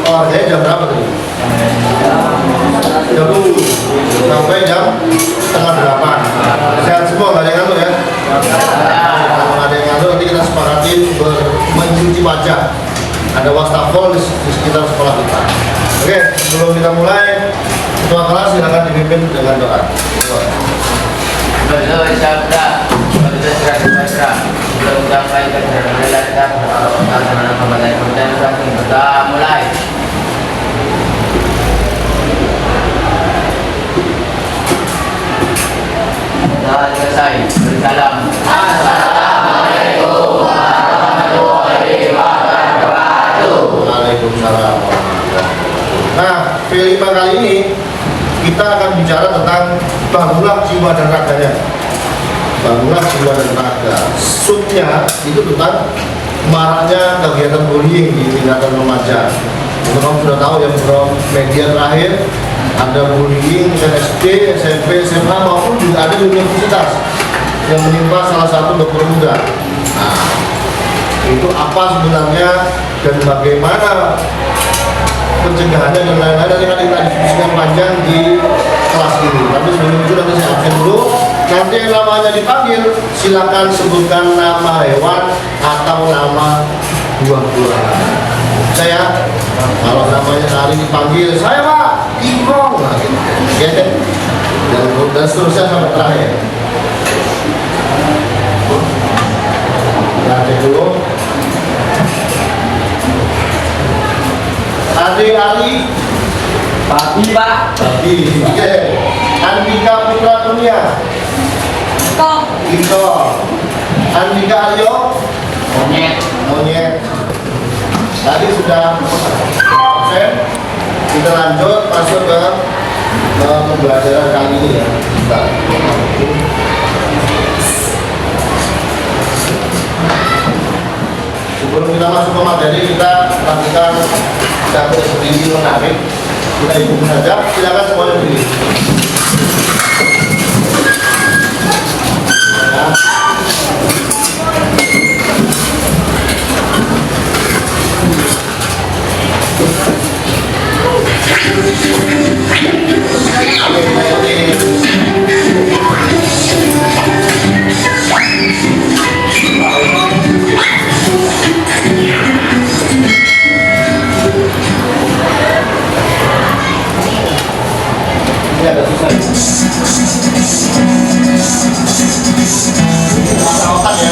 Olahraga jam berapa tadi? Jam 7 sampai jam setengah 8. Sehat semua, nggak ada yang ngantuk ya? Kalau nggak ada yang ngantuk, nanti kita sepakatin mencuci wajah. Ada wastafel di sekitar sekolah kita. Oke, sebelum kita mulai, ketua kelas silakan dipimpin dengan doa. Mulai. Selesai. Bersalam. Assalamualaikum warahmatullahi wabarakatuh. Waalaikumsalam. Nah, V5 kali ini kita akan bicara tentang bangunlah jiwa dan raganya. Bangunlah jiwa dan raga. Subnya itu tentang maraknya kegiatan bullying di tingkatan remaja. Untuk kamu sudah tahu ya, bro, media terakhir ada bullying SD, SMP, SMA maupun juga ada di universitas yang menimpa salah satu dokter muda. Nah, itu apa sebenarnya dan bagaimana pencegahannya dan lain-lain nanti akan kita diskusikan panjang di kelas ini. Tapi sebelum itu nanti saya absen dulu. Nanti yang namanya dipanggil silakan sebutkan nama hewan atau nama buah-buahan. Saya kalau namanya hari dipanggil saya Pak Imong, nah, gitu. Ya, dan seterusnya sampai terakhir. Kita cek dulu. Ari Pagi, Pak. Babi, oke. Andika Putra Kurnia, Iko. Andika Aryo, Monyet. Tadi sudah absen. Kita lanjut masuk ke pembelajaran kali ini ya. Sebelum kita masuk ke materi, kita lakukan satu screening menarik. Kita ikutin saja. Silakan semuanya berdiri. Ini agak susah. Otak ya,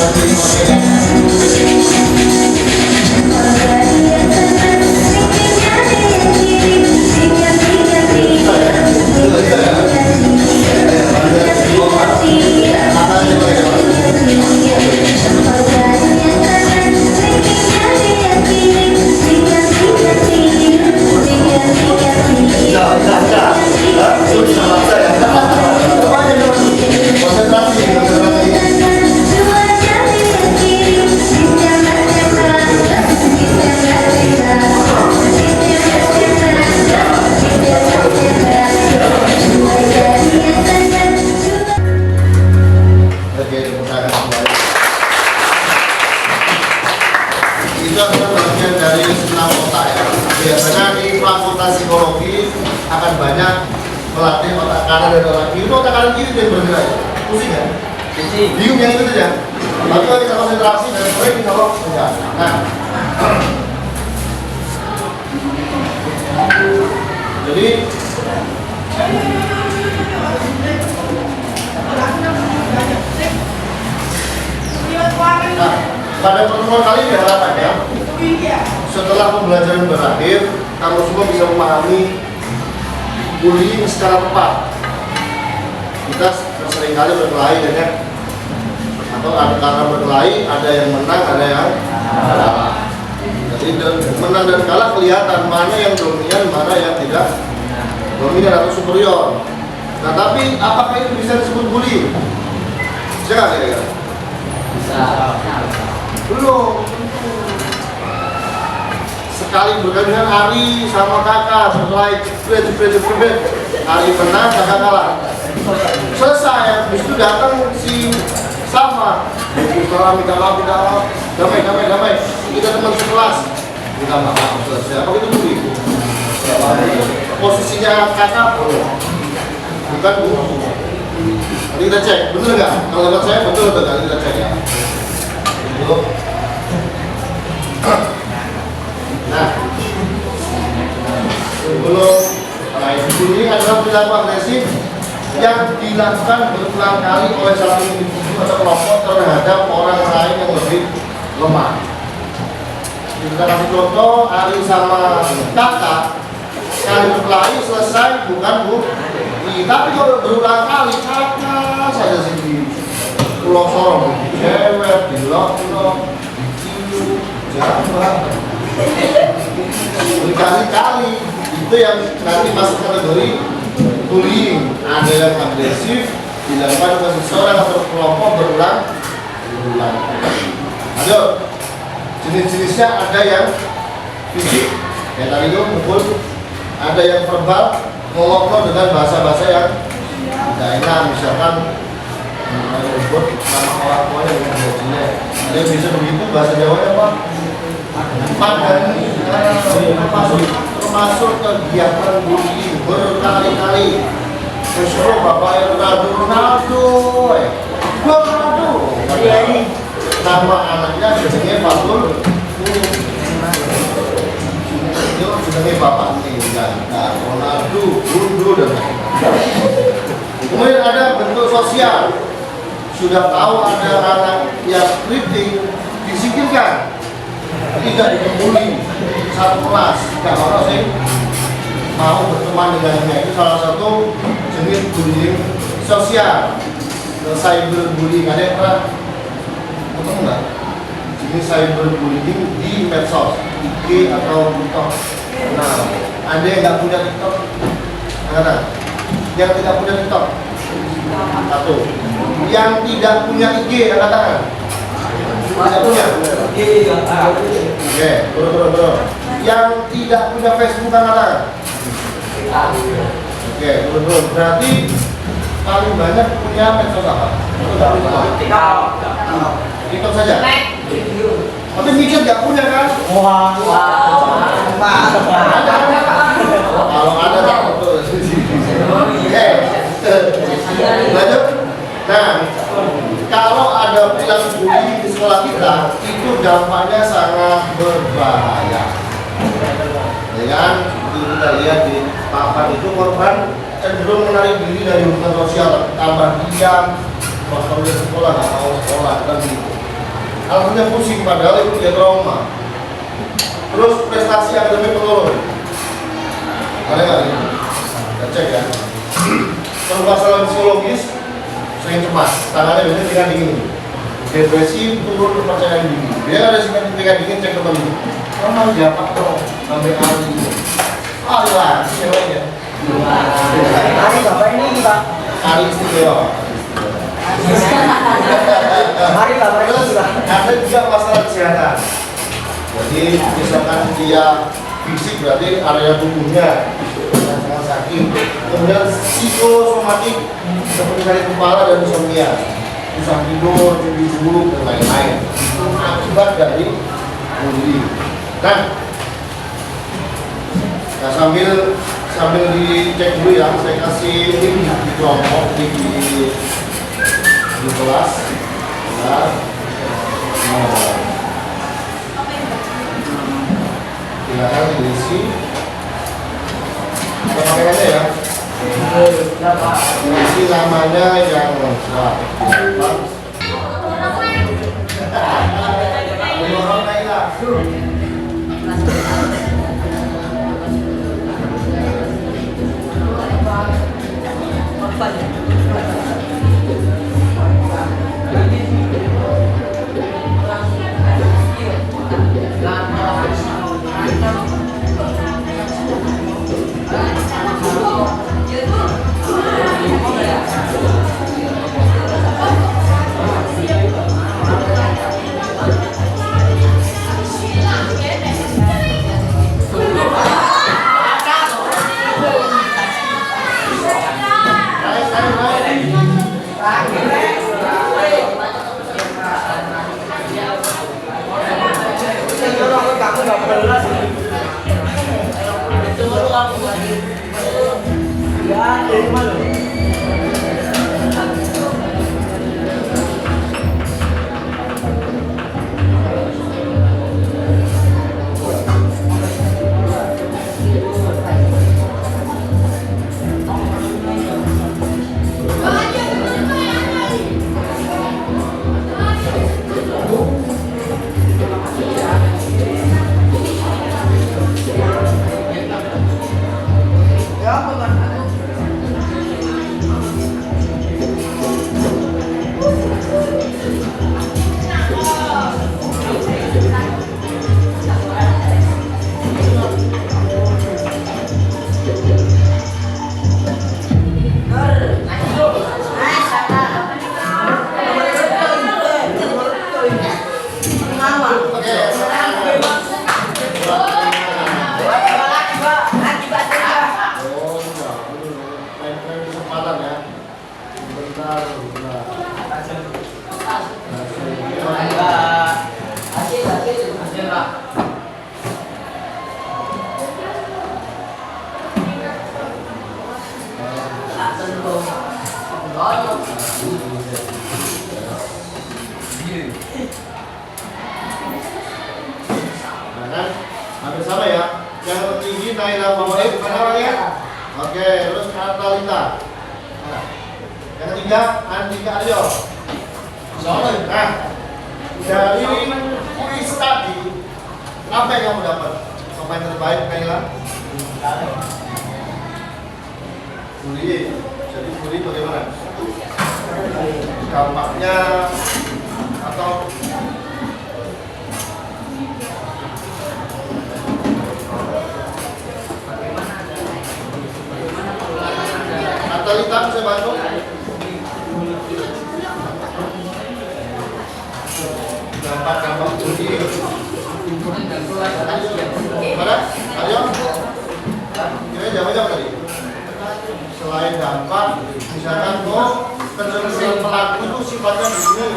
itu adalah bagian dari senam otak ya. Biasanya di fakultas psikologi akan banyak melatih otak kanan dan otak kiri. Itu otak kanan kiri yang bergerak. Pusing kan? Bingung yang itu saja. Tapi kalau kita konsentrasi dan mulai kita enggak. Nah, jadi pada pertemuan kali ini harapannya setelah pembelajaran berakhir, kamu semua bisa memahami bullying secara tepat. Kita seringkali berkelahi dengan atau ada karena berkelahi, ada yang menang, ada yang kalah. Jadi menang dan kalah kelihatan mana yang dominan, mana yang tidak dominan atau superior. Nah, tapi apakah itu bisa disebut bullying? Bisa nggak kira-kira? Belum. Sekali berkali dengan Ari sama kakak berkelahi, jepret, Ari menang, kakak kalah. Selesai, habis itu datang si sama. Minta maaf, damai. Kita teman sekelas. Minta maaf, selesai. Apa itu bullying? Posisinya kakak bukan bu. Nanti kita cek, betul nggak? Kalau menurut saya betul atau nggak? Kita cek ya. Betul. Nah, sebelum ini adalah perilaku agresif yang dilakukan berulang kali oleh salah satu individu atau kelompok terhadap orang lain yang lebih lemah. Kita kasih contoh, Ari sama kakak kali berkelahi selesai bukan bu, tapi kalau berulang kali kakak saja sih di pulau sorong, cewek, di lock-lock, dicium, jabat, berkali-kali itu yang nanti masuk kategori bullying. Ada yang agresif dilakukan ke seseorang atau kelompok berulang. Ayo, jenis-jenisnya ada yang fisik, yang tadi itu mukul, ada yang verbal, ngomong dengan bahasa-bahasa yang tidak enak, misalkan menyebut nama orang tuanya dengan gajinya. Ada yang bisa begitu, bahasa Jawanya apa? Padani, termasuk kegiatan bullying berkali-kali. Disuruh bapak Ronaldo, nama anaknya sebenarnya Fatul. Itu sebenarnya bapak tinggal, Ronaldo, Gundu dan lain-lain. Kemudian ada bentuk sosial. Sudah tahu ada anak yang kritik, disingkirkan. Tidak dibully satu kelas, tidak orang sih mau berteman dengannya. Itu salah satu jenis bullying sosial. Cyberbullying, ada yang pernah ketemu nggak? Jenis cyberbullying di medsos, IG atau TikTok. Nah, ada yang nggak punya TikTok? Nah, yang tidak punya TikTok? Satu. Yang tidak punya IG, angkat tangan. Tidak punya. Oke, bro. Yang tidak punya Facebook, angkat tangan. Oke, bro. Berarti paling banyak punya medsos apa? TikTok saja. Tapi mikir nggak punya kan? Wah. Kalau ada tak betul. Oke. Lanjut. Nah, kalau ada perilaku bullying di sekolah kita, itu dampaknya sangat berbahaya. Ya kan? Itu kita lihat di papan itu korban cenderung menarik diri dari hubungan sosial, tambah diam, kalau di sekolah nggak mau sekolah kan gitu. Alasannya pusing, padahal itu dia trauma. Terus prestasi akademik menurun. Ada nggak ini? Kita cek ya. Kalau masalah psikologis sering cemas, tangannya biasanya tingkat dingin. Depresi, turun kepercayaan diri. Dia ada tingkat dingin, cek ke temen. Kamu dapat dong sampai kali ini. Allah, ceweknya. Hari bapak ini pak. Hari istimewa. Hari bapak ini pak. Ada juga masalah kesehatan. Jadi misalkan dia fisik berarti area tubuhnya yang sangat sakit. Kemudian psikosomatik seperti sakit kepala dan insomnia, susah tidur, mimpi buruk dan lain-lain. Itu akibat dari bullying. Nah sambil dicek dulu ya, saya kasih link di kelompok di kelas. Nah, silakan diisi. Kita pakai aja ya. Isi namanya yang lengkap. Orang Naila. Ya, terima lo. Hampir sama ya. Yang tertinggi Naila Favorit, mana orangnya? Oke, terus Natalita. Nah, yang ketiga Andika Aryo. Nah, dari kuis tadi, apa yang kamu dapat? Pemain terbaik Naila? Bully. Jadi bully bagaimana? Gampangnya atau Natalita bisa bantu? Gampang bully. Mana? Ayo. Kira jawab tadi. Selain dampak, misalkan kecenderungan pelaku itu sifatnya begini,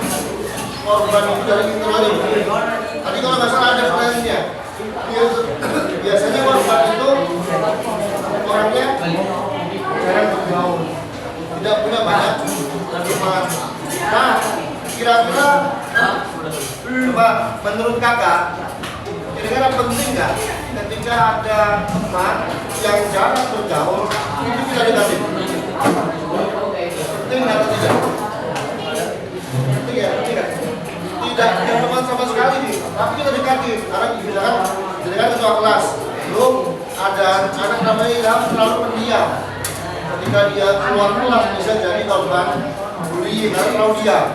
korban itu dari internal. Tadi kalau nggak salah ada pertanyaannya. Biasanya korban itu orangnya jarang bergaul, tidak punya banyak teman. Nah, kira-kira coba menurut kakak, kira-kira penting nggak ketika ada teman yang jarang bergaul itu tidak negatif? Penting atau tidak? Penting ya, tidak. Tidak punya teman sama sekali nih, tapi kita dekati. Karena misalkan ketua kelas, belum ada anak namanya Ilham terlalu pendiam. Ketika dia keluar kelas bisa jadi korban bullying karena terlalu diam.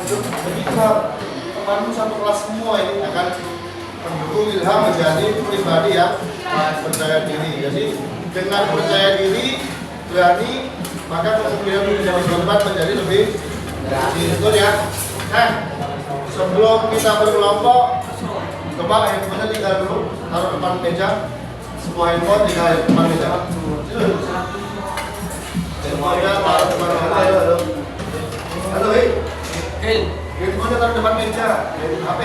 Jadi teman satu kelas semua ini akan mendukung Ilham menjadi pribadi yang percaya diri. Jadi dengan percaya diri, berani, maka kemungkinan menjadi korban menjadi lebih kecil, betul ya. Nah, sebelum kita berkelompok, coba handphonenya tinggal dulu, taruh depan meja. Semua handphone tinggal depan meja. Handphonenya taruh depan meja. Halo, handphonenya taruh depan meja. HP.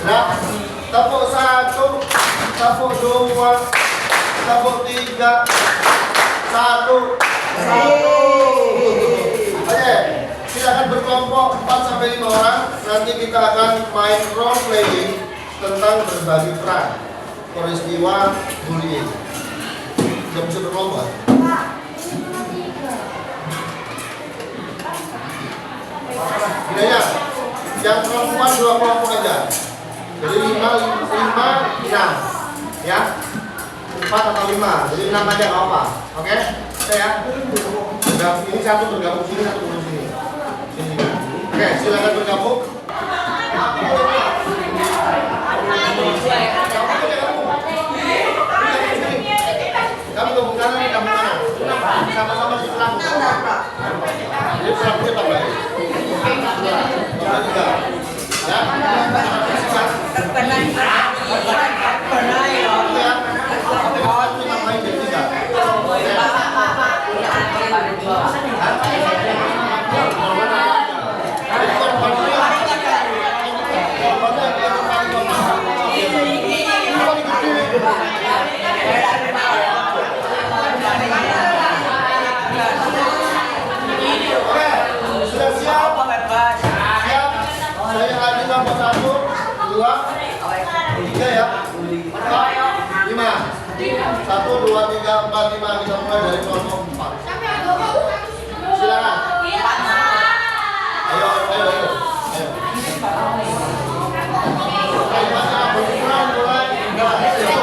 Nah, tepuk 1, tepuk 2, tepuk 3, 1. Oke, silakan berkelompok 4-5 orang. Nanti kita akan main role playing tentang berbagi peran peristiwa bullying. Sudah bisa berkelompok? Gilanya, yang perempuan 2 kelompok aja. Jadi 5, 6 ya, 4 atau 5, jadi 6 aja nggak apa. Oke, ya. Ini satu bergabung sini, satu bergabung sini. Oke, silakan bergabung. Kamu gabung kanan, gabung kanan. Sama-sama di pelaku. Jadi pelakunya tambah. Tambah 3. Ya. 2, 3, 4, 5. Kita mulai dari kelompok 4. Silakan. Ayo. Kalimatnya berkurang mulai. Yang lain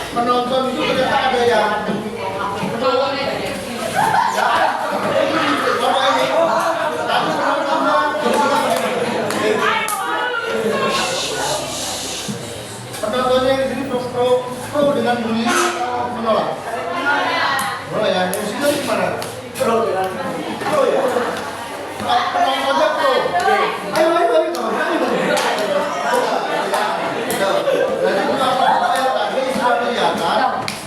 penonton itu ternyata ada yang penontonnya di sini pro dengan bunyi atau menolak? Pro ya, yang sini gimana? Pro ya. Penontonnya pro. Ayo kawan. Jadi apa yang tadi sudah kelihatan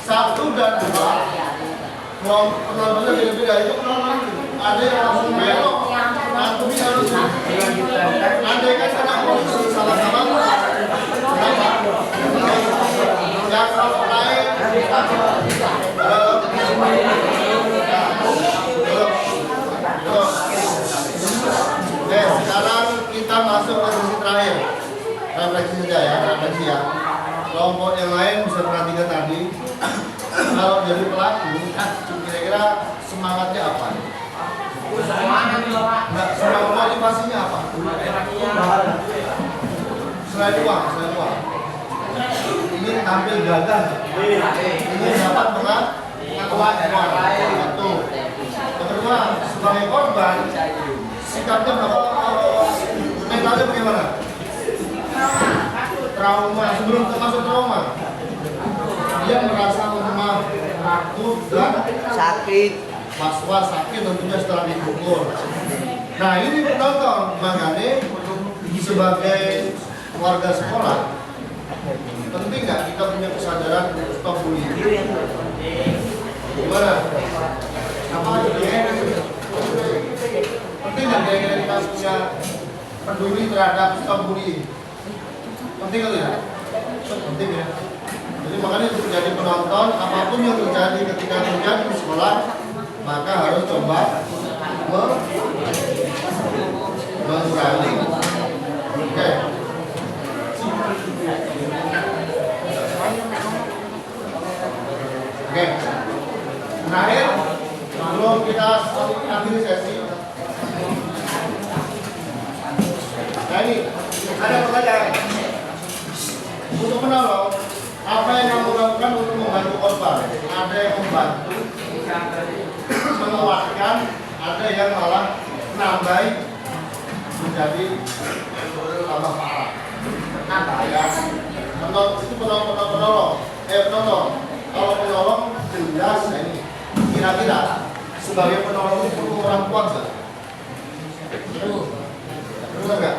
1 dan 2 penontonnya beda-beda itu penonton ada yang langsung belok nanti harus andai kan kena posisi sama-sama yang kalau lain sekarang kita masuk ke sesi terakhir. Refleksi saja ya, refleksi ya. Kelompok yang lain bisa perhatikan tadi. Kalau jadi pelaku, kira-kira semangatnya apa? Nah, semangat motivasinya apa? Selain uang. Ini tampil gagah. Ini dapat pengakuan satu. Yang kedua, sebagai korban, sikapnya mentalnya bagaimana? Trauma, sebelum termasuk trauma, dia merasa lemah, takut dan Sakit. was-was, sakit tentunya setelah dipukul. Nah ini penonton, makanya sebagai warga sekolah penting nggak kita punya kesadaran stop bullying? Gimana? Apa aja? Penting nggak kira-kira kita punya peduli terhadap stop bullying? Penting kali ya? Penting ya. Jadi makanya untuk jadi penonton, apapun yang terjadi ketika terjadi di sekolah, maka harus coba mengurangi. Oke. Oke. Terakhir, sebelum kita akhiri sesi, nah ini ada pertanyaan. Untuk menolong, apa yang kamu lakukan untuk membantu korban? Ada yang membantu, menguatkan, ada yang malah menambahi menjadi tambah parah. Nah ya, itu penolong. Kalau penolong jelas ini. Kira-kira sebagai penolong itu perlu orang kuat nggak? Perlu nggak?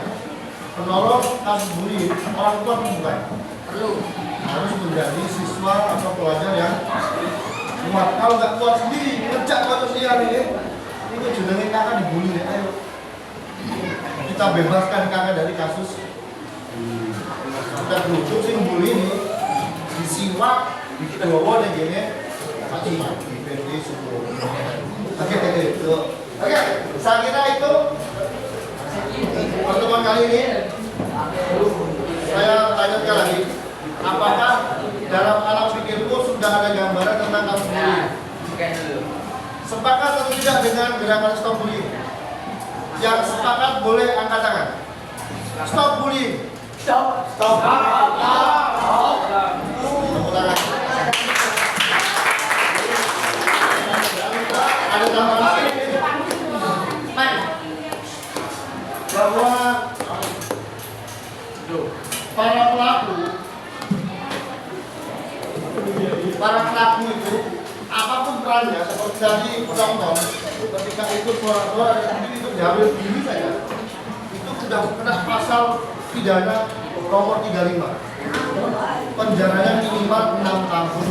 Penolong kasus bullying orang tua bukan? Perlu. Harus menjadi siswa atau pelajar yang kuat. Kalau nggak kuat sendiri, ngejak atau siar ini jenenge kakak dibully ya. Ayo kita bebaskan kakak dari kasus. Kita gerutuk sih bully ini, disiwak, dibawa dan gini, mati di suku. Oke, saya kira itu pertemuan kali ini. Saya lanjutkan lagi. Apakah dalam alam pikirku sudah ada gambaran tentang kasus bullying? Sepakat atau tidak dengan gerakan stop bullying? Yang sepakat boleh angkat tangan. Stop bullying. Stop. Tepuk tangan. Ada tambahan bahwa para pelaku itu apapun perannya, seperti tadi penonton ketika itu suara-suara dan itu diambil diri saja, itu sudah kena pasal pidana nomor 35, penjaranya minimal 6 tahun.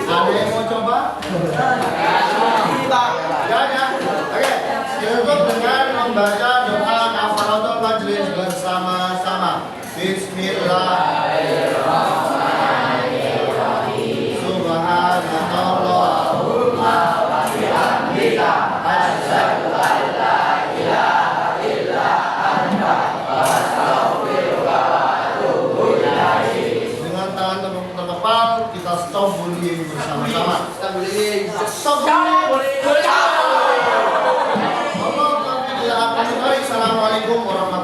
Ada yang mau coba? Ya. Oke, cukup dengan membaca doa kafaratul majlis bersama-sama. Bismillahirrahmanirrahim. Subhanallahumma wa bihamdika asyhadu an la ilaha illa anta astaghfiruka wa atubu ilaik. Dengan tangan terkepal kita stop bullying bersama-sama. Stop bullying. Assalamualaikum warahmatullahi wabarakatuh.